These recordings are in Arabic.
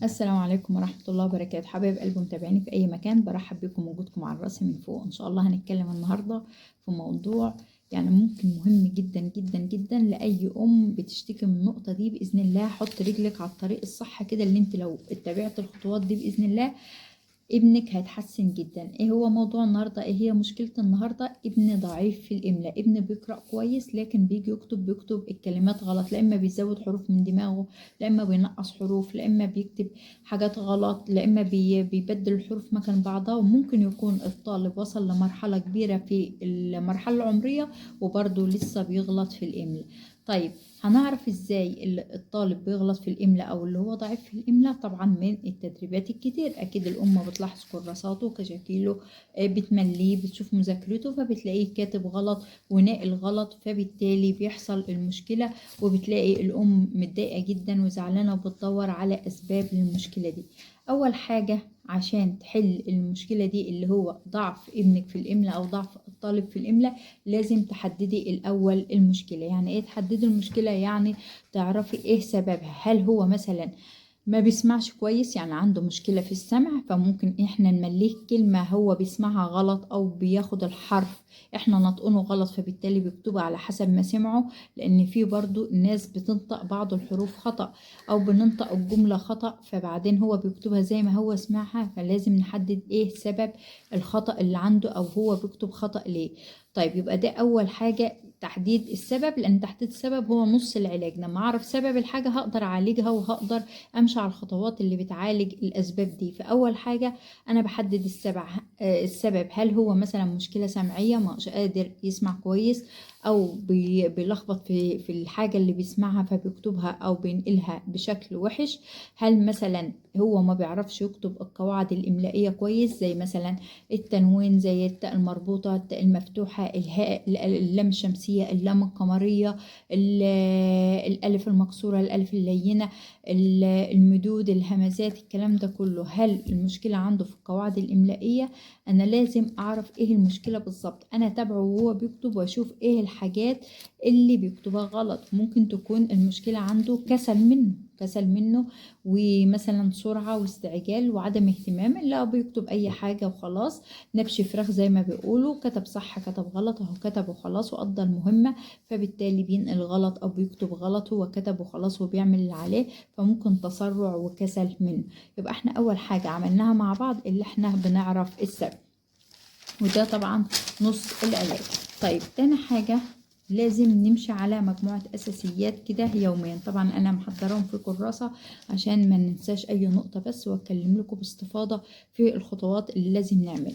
السلام عليكم ورحمة الله وبركاته. حبايب قلبي متابعيني في أي مكان، برحب بكم وجودكم على الرأس من فوق. إن شاء الله هنتكلم النهاردة في موضوع ممكن مهم جدا جدا جدا لأي أم بتشتكي من النقطة دي. بإذن الله حط رجلك على الطريق الصح كده، اللي انت لو اتبعت الخطوات دي بإذن الله ابنك هيتحسن جدا. ايه هو موضوع النهارده؟ ايه هي مشكلة النهارده؟ ابن ضعيف في الاملاء، ابن بيقرأ كويس لكن بيجي بيكتب الكلمات غلط، لا اما بيزود حروف من دماغه، لا اما بينقص حروف، لا اما بيكتب حاجات غلط، لا اما بيبدل الحروف مكان بعضها. وممكن يكون الطالب وصل لمرحلة كبيرة في المرحلة العمرية وبرضه لسه بيغلط في الاملاء. طيب، هنعرف ازاي الطالب بيغلط في الاملاء او اللي هو ضعيف في الاملاء؟ طبعا من التدريبات الكتير. اكيد الام بتلاحظ كراساته كشكله، بتمليه، بتشوف مذاكرته فبتلاقيه كاتب غلط وناقل غلط، فبالتالي بيحصل المشكلة وبتلاقي الام متضايقة جدا وزعلانة وبتدور على اسباب للمشكلة دي. اول حاجة عشان تحل المشكلة دي اللي هو ضعف ابنك في الاملاء او ضعف الطالب في الاملاء، لازم تحددي الاول المشكلة. يعني ايه تحددي المشكلة؟ يعني تعرفي ايه سببها. هل هو مثلا ما بيسمعش كويس، يعني عنده مشكلة في السمع، فممكن احنا نمليه كلمة هو بيسمعها غلط، او بياخد الحرف احنا نطقنه غلط فبالتالي بيكتبها على حسب ما سمعه. لان في برضو ناس بتنطق بعض الحروف خطأ، او بننطق الجملة خطأ فبعدين هو بيكتبها زي ما هو سمعها. فلازم نحدد ايه سبب الخطأ اللي عنده، او هو بيكتب خطأ ليه. طيب، يبقى ده اول حاجة، تحديد السبب. لان تحديد السبب هو نص العلاج. لما اعرف سبب الحاجة هقدر اعالجها وهقدر امشي على الخطوات اللي بتعالج الاسباب دي. فاول حاجة انا بحدد السبب. هل هو مثلا مشكلة سمعية، مش قادر يسمع كويس، او بيلخبط في الحاجة اللي بيسمعها فبيكتبها او بينقلها بشكل وحش؟ هل مثلا هو ما بيعرفش يكتب القواعد الإملائية كويس، زي مثلا التنوين، زي التاء المربوطة، التاء المفتوحة، الهاء، اللام الشمسية، اللام القمرية، الألف المكسورة، الألف اللينة، المدود، الهمزات، الكلام ده كله. هل المشكلة عنده في القواعد الإملائية؟ أنا لازم أعرف إيه المشكلة بالظبط. أنا أتابعه وهو بيكتب وأشوف إيه الحاجات اللي بيكتبها غلط. ممكن تكون المشكلة عنده كسل منه ومثلا سرعة واستعجال وعدم اهتمام، اللي هو بيكتب أي حاجة وخلاص، نبش فراخ زي ما بيقولوا، كتب صح كتب غلط، اهو كتب وخلاص وقضى المهمة، فبالتالي بينقل غلط أو بيكتب غلط. هو كتب وخلاص وبيعمل اللي عليه، فممكن تسرع وكسل منه. يبقى احنا أول حاجة عملناها مع بعض اللي احنا بنعرف السبب، وده طبعا نص العلاج. طيب، تاني حاجة لازم نمشي على مجموعة أساسيات كده يوميا. طبعا أنا محضرهم في كراسة عشان ما ننساش أي نقطة بس، وأتكلم لكم باستفاضة في الخطوات اللي لازم نعمل.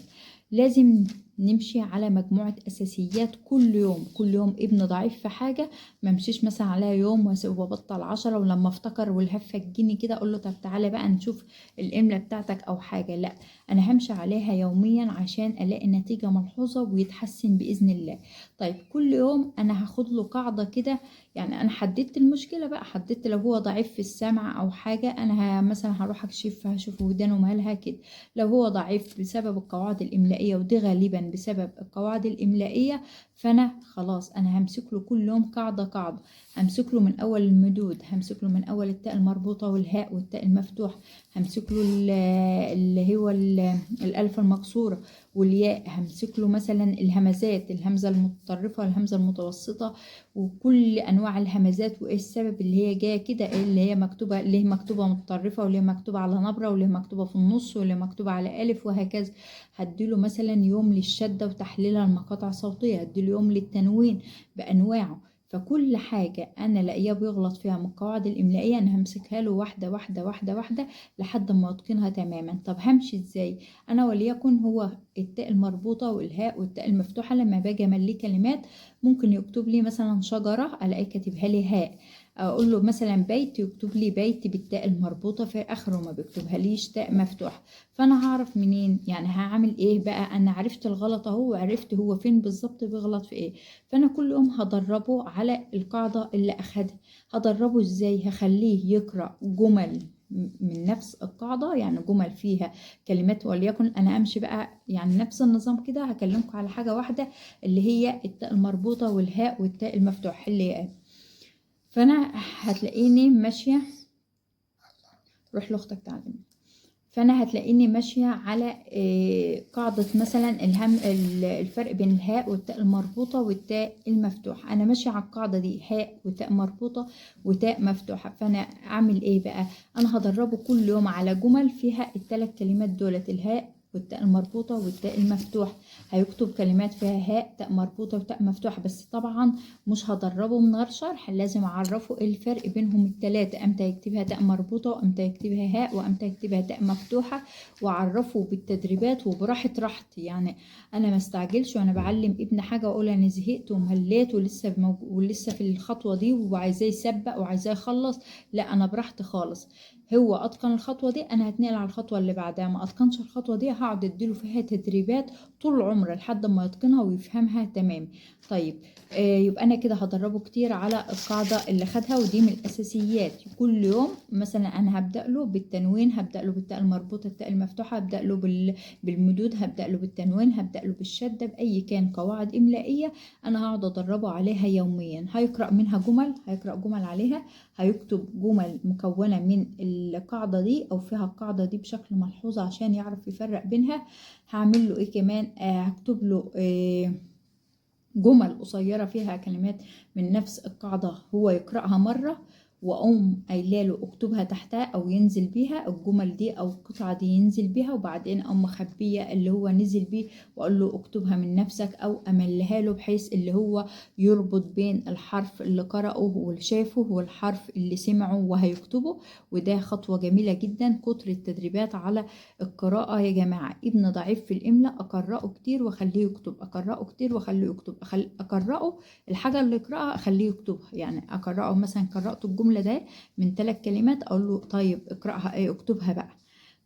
لازم نمشي على مجموعة أساسيات كل يوم. كل يوم ابن ضعيف في حاجة، ما مشيش مثلا عليها يوم وبطل 10 ولما افتكر والهفة تجيني كده أقول له طب تعالى بقى نشوف الإملة بتاعتك أو حاجة. لا، أنا همشي عليها يوميا عشان ألاقي نتيجة ملحوظة ويتحسن بإذن الله. طيب، كل يوم أنا هاخد له قاعدة كده. يعني أنا حددت المشكلة بقى، حددت لو هو ضعيف في السمع أو حاجة أنا مثلا هروح أكشف هشوف ودانه مالها كده. لو هو ضعيف بسبب القواعد الإملائية، ودي غالبا بسبب القواعد الإملائية، فأنا خلاص أنا همسك له كل يوم قاعدة قاعدة. همسك له من أول المدود، همسك له من أول التاء المربوطة والهاء والتاء المفتوح، همسك له اللي هو الألف المكسورة والياء، همسك له مثلا الهمزات، الهمزة المتطرفة والهمزة المتوسطة، وكل أنواع الهمزات وإيه السبب اللي هي جاية كده، إيه اللي هي مكتوبة، ليه مكتوبة متطرفة وليه مكتوبة على نبرة وليه مكتوبة في النص وليه مكتوبة على ألف، وهكذا. هديله مثلا يوم للشدة وتحليلها المقاطع الصوتية، هديله يوم للتنوين بأنواعه. فكل حاجة أنا لاقيه بيغلط فيها من القواعد الإملائية أنا همسكها له واحدة واحدة واحدة واحدة لحد ما أتقنها تماما. طب همشي إزاي؟ أنا وليكن هو التاء المربوطة والهاء والتاء المفتوحة، لما باجي أمليه كلمات ممكن يكتب لي مثلا شجرة ألاقي كاتبها لي هاء. أقول له مثلا بيت، يكتب لي بيت بالتاء المربوطة في آخره، ما بيكتبها ليش تاء مفتوح. فأنا هعرف منين؟ يعني هعمل إيه بقى؟ أنا عرفت الغلط أهو، وعرفت هو فين بالظبط بيغلط في إيه. فأنا كل يوم هدربه على القاعدة اللي أخدها. هدربه إزاي؟ هخليه يقرأ جمل من نفس القاعدة، يعني جمل فيها كلمات، وليكن أنا أمشي بقى يعني نفس النظام كده. هكلمكم على حاجة واحدة اللي هي التاء المربوطة والهاء والتاء المفتوح اللي هي. فأنا هتلاقيني ماشية روح لاختك تعلمها. فانا هتلاقيني ماشيه على قاعده مثلا الفرق بين الهاء والتاء المربوطه والتاء المفتوحه. انا ماشيه على القاعده دي، هاء وتاء مربوطه وتاء مفتوحه. فانا اعمل ايه بقى؟ انا هدربه كل يوم على جمل فيها الثلاث كلمات دولت، الهاء والتاء المربوطة والتاء المفتوح. هيكتب كلمات فيها هاء تاء مربوطة وتاء مفتوحة، بس طبعا مش هدربه من غير شرح، لازم اعرفه ايه الفرق بينهم التلاتة، امتى يكتبها تاء مربوطة وامتى يكتبها هاء وامتى يكتبها تاء مفتوحة، واعرفه بالتدريبات وبراحة راحتي. يعني انا ما استعجلش وانا بعلم ابن حاجة واقول انا زهقت ومليت ولسه في الخطوة دي وعايزاه يسبق وعايزاه يخلص. لا، انا براحتي خالص. هو اتقن الخطوه دي، انا هتنقل على الخطوه اللي بعدها. ما اتقنش الخطوه دي، هقعد اديله فيها تدريبات طول عمره لحد ما يتقنها ويفهمها تمام. طيب يبقى انا كده هدربه كتير على القاعده اللي خدها، ودي من الاساسيات. كل يوم مثلا انا هبدا له بالتنوين، هبدا له بالتاء المربوطه التاء المفتوحه، هبدا له بالمدود، هبدا له بالتنوين، هبدا له بالشده، باي كان قواعد املائيه انا هقعد ادربه عليها يوميا. هيقرا منها جمل، هيقرا جمل عليها، هيكتب جمل مكونة من القاعدة دي أو فيها القاعدة دي بشكل ملحوظ عشان يعرف يفرق بينها. هعمل له إيه كمان؟ هكتب له جمل قصيرة فيها كلمات من نفس القاعدة هو يقرأها مرة، واقوم قايله له اكتبها تحتها او ينزل بيها الجمل دي او القطعه دي ينزل بيها، وبعدين اقوم مخبيه اللي هو نزل بيه واقول له اكتبها من نفسك، او املها له بحيث اللي هو يربط بين الحرف اللي قرأه واللي شافه والحرف اللي سمعه وهيكتبه. وده خطوه جميله جدا. كتر التدريبات على القراءه يا جماعه. ابن ضعيف في الاملاء اقرأه كتير واخليه يكتب، اقرأه كتير واخليه يكتب، اقرأه الحاجه اللي يقرأها اخليه يكتبها. يعني اقرأه مثلا قرأت الجمله ده من 3 كلمات، اقول له طيب اقرأها، ايه اكتبها بقى.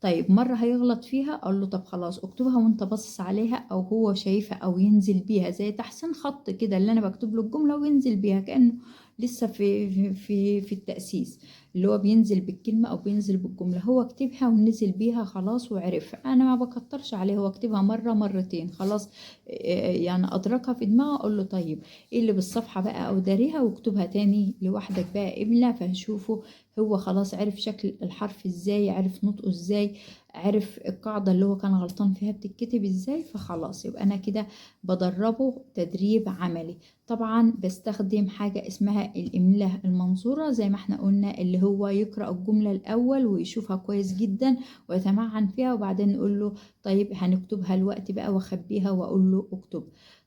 طيب مرة هيغلط فيها اقول له طب خلاص اكتبها وانت باصص عليها او هو شايفها، او ينزل بيها زي تحسين خط كده، اللي انا بكتب له الجملة وينزل بيها كأنه لسه في التأسيس، اللي هو بينزل بالكلمة او بينزل بالجملة. هو كتبها ونزل بيها خلاص وعرفها. انا ما بكترش عليه، هو كتبها مرة مرتين خلاص يعني ادركها في دماغه. اقول له طيب ايه اللي بالصفحة بقى او داريها واكتبها تاني لوحدك بقى املا، فهشوفه هو خلاص عرف شكل الحرف ازاي، عرف نطقه ازاي، عرف القاعدة اللي هو كان غلطان فيها بتتكتب ازاي. فخلاص يبقى انا كده بدربه تدريب عملي. طبعا بستخدم حاجة اسمها الإملاء المنظورة زي ما احنا قلنا، اللي هو يقرأ الجملة الأول ويشوفها كويس جدا ويتمعن فيها، وبعدين نقول له طيب هنكتبها الوقت بقى، واخبيها واقول له اكتب.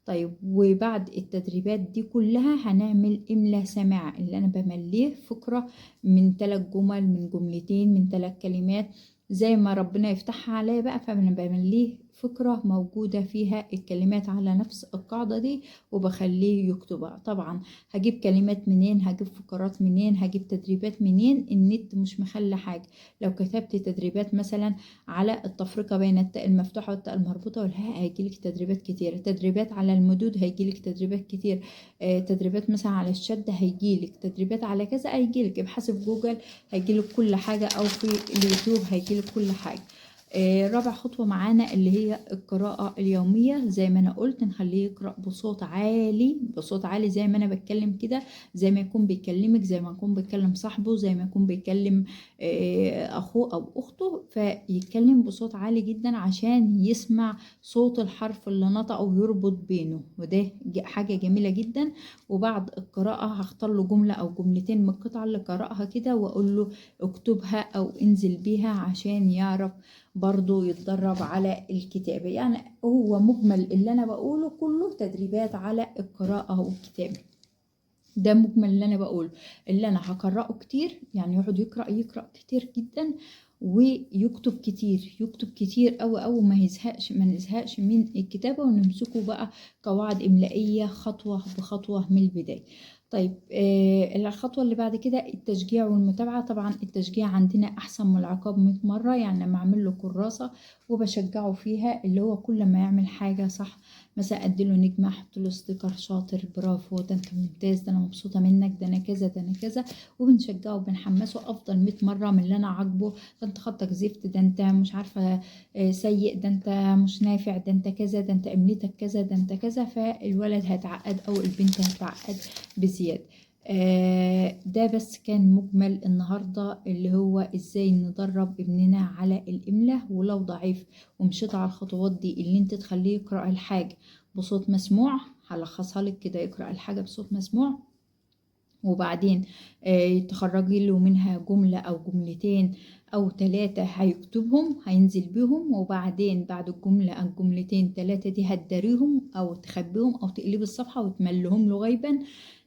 طيب وبعد التدريبات دي كلها هنعمل إملاء سماع، اللي أنا بمليه فقرة من 3 جمل، من جملتين، من 3 كلمات، زي ما ربنا يفتحها عليا بقى. فانا بمليه فكرة موجودة فيها الكلمات على نفس القاعدة دي وبخليه يكتبها. طبعا هجيب كلمات منين، هجيب فقرات منين، هجيب تدريبات منين؟ النت مش مخلى حاجة. لو كتبت تدريبات مثلا على التفرقة بين التاء المفتوحة والتاء المربوطة والهاء هيجيلك تدريبات كتير، تدريبات على المدود هيجيلك تدريبات كتير، تدريبات مثلا على الشد هيجيلك، تدريبات على كذا هيجيلك. ابحثي في جوجل هيجيلك كل حاجة، او في اليوتيوب هيجيلك كل حاجة. رابع خطوة معانا اللي هي القراءة اليومية. زي ما أنا قلت نخليه يقرأ بصوت عالي، بصوت عالي زي ما أنا بتكلم كده، زي ما يكون بيكلمك، زي ما يكون بيكلم صاحبه، زي ما يكون بيكلم أخوه أو أخته. فيتكلم بصوت عالي جدا عشان يسمع صوت الحرف اللي نطقه ويربط بينه، وده حاجة جميلة جدا. وبعد القراءة هختار له جملة أو جملتين من القطعة اللي قرأها كده وأقول له اكتبها أو انزل بيها عشان يعرف برضو يتدرب على الكتابة. يعني هو مجمل اللي أنا بقوله كله تدريبات على القراءة والكتابة. ده مجمل اللي أنا بقوله، اللي أنا هقرأه كتير، يعني يقعد يقرأ كتير جدا ويكتب كتير، يكتب كتير أو ما نزهقش من الكتابة، ونمسكه بقى قواعد إملائية خطوة بخطوة من البداية. طيب الخطوة اللي بعد كده التشجيع والمتابعة. طبعا التشجيع عندنا أحسن من العقاب 100 مرة. يعني لما أعمل له كراسة وبشجعه فيها، اللي هو كل ما يعمل حاجة صح مثلا أديله نجمة، أحط له ستيكر شاطر، برافو، ده أنت ممتاز، ده أنا مبسوطة منك، ده أنا كذا، ده أنا كذا. وبنشجعه وبنحمسه أفضل 100 مرة من اللي أنا عاجبه. ده أنت خطك زفت، ده أنت مش عارفة سيء، ده أنت مش نافع، ده أنت كذا، ده أنت إملتك كذا، ده أنت كذا. فالولد هيتعقد أو البنت هتتعقد بزيادة. ده بس كان مجمل النهاردة، اللي هو ازاي ندرب ابننا على الإملاء. ولو ضعيف ومشيت على الخطوات دي اللي انت تخليه يقرأ الحاجة بصوت مسموع، هلخصها لك كده: يقرأ الحاجة بصوت مسموع، وبعدين تخرجي له منها جملة أو جملتين أو 3 هيكتبهم هينزل بيهم، وبعدين بعد الجملة أو الجملتين 3 دي هتداريهم أو تخبيهم أو تقلبي الصفحة وتملهم له غيبا.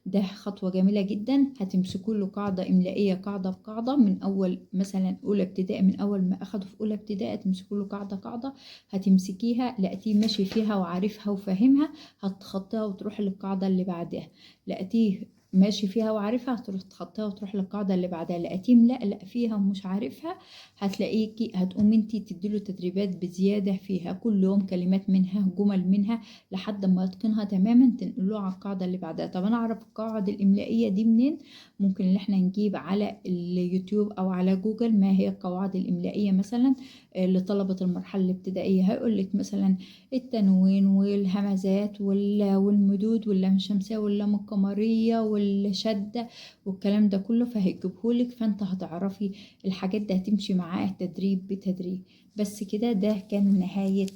ده خطوة جميلة جدا. هتمسكوا له قاعدة إملائية قاعدة بقاعدة من أول مثلا أولى ابتدائي، من أول ما أخدوا في أولى ابتدائي تمسكوا له قاعدة قاعدة، هتمسكيها لقيتيه ماشي فيها وعارفها وفاهمها، هتخطيها وتروح للقاعدة اللي بعدها. لقيتيه ماشي فيها وعارفها، هتروح تخطيها وتروح للقاعدة اللي بعدها. لقيتيه ملقلق فيها ومش عارفها، هتلاقيكي هتقومي انتي تديله تدريبات بزيادة فيها كل يوم، كلمات منها جمل منها لحد ما يتقنها تماما، تنقلوه على القاعدة اللي بعدها. طب انا اعرف القاعدة الإملائية دي منين؟ ممكن ان احنا نجيب على اليوتيوب او على جوجل ما هي القواعد الإملائية مثلا لطلبة المرحلة الابتدائية. هيقولك مثلا التنوين والهمزات والمدود واللام الشمسية واللام القمرية والشدة والكلام ده كله، فهيجيبهولك. فانت هتعرفي الحاجات دي، هتمشي معاه تدريب بتدريب. بس كده، ده كان نهاية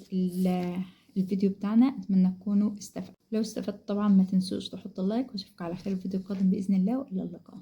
الفيديو بتاعنا. اتمنى تكونوا استفدتوا. لو استفدت طبعا ما تنسوش تحطوا لايك، واشوفكم على خير في فيديو قادم بإذن الله، وإلى اللقاء.